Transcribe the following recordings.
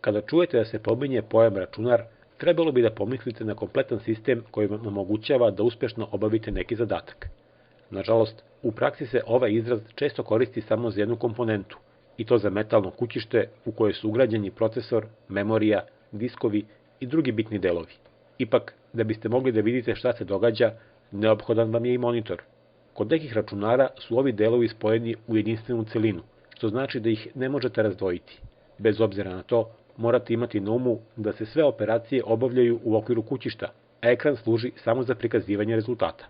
Kada čujete da se pominje pojam računar, trebalo bi da pomislite na kompletan sistem koji vam omogućava da uspešno obavite neki zadatak. Nažalost, u praksi se ovaj izraz često koristi samo za jednu komponentu, i to za metalno kućište u koje su ugrađeni procesor, memorija, diskovi i drugi bitni delovi. Ipak, da biste mogli da vidite šta se događa, neophodan vam je i monitor. Kod nekih računara su ovi delovi spojeni u jedinstvenu celinu, što znači da ih ne možete razdvojiti. Bez obzira na to, morate imati na umu da se sve operacije obavljaju u okviru kućišta, a ekran služi samo za prikazivanje rezultata.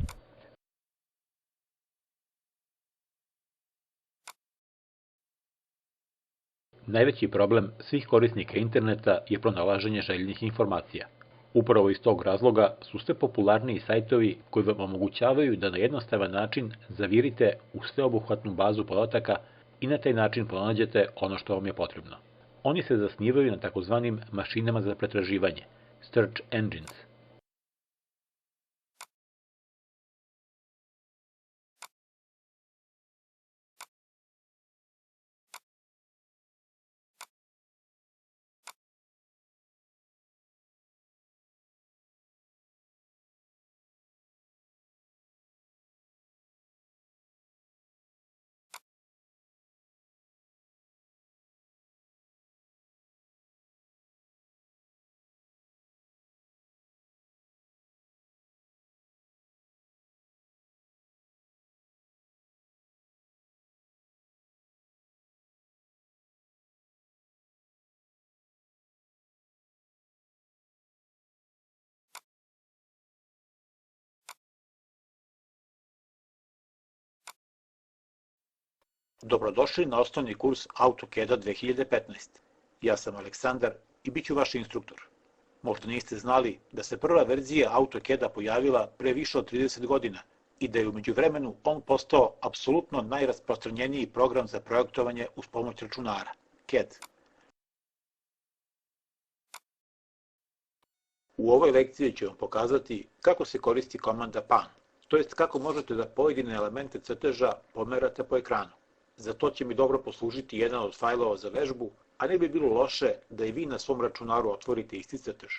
Najveći problem svih korisnika interneta je pronalaženje željenih informacija. Upravo iz tog razloga su sve popularniji sajtovi koji vam omogućavaju da na jednostavan način zavirite u sveobuhvatnu bazu podataka i na taj način pronađete ono što vam je potrebno. Oni se zasnivaju na takozvanim mašinama za pretraživanje, search engines. Dobrodošli na osnovni kurs AutoCAD-a 2015. Ja sam Aleksandar i bit ću vaš instruktor. Možda niste znali da se prva verzija AutoCAD-a pojavila pre više od 30 godina i da je u međuvremenu on postao apsolutno najrasprostranjeniji program za projektovanje uz pomoć računara, CAD. U ovoj lekciji ću vam pokazati kako se koristi komanda pan, to jest kako možete da pojedine elemente crteža pomerate po ekranu. Za to će mi dobro poslužiti jedan od fajlova za vežbu, a ne bi bilo loše da i vi na svom računaru otvorite isti crtež.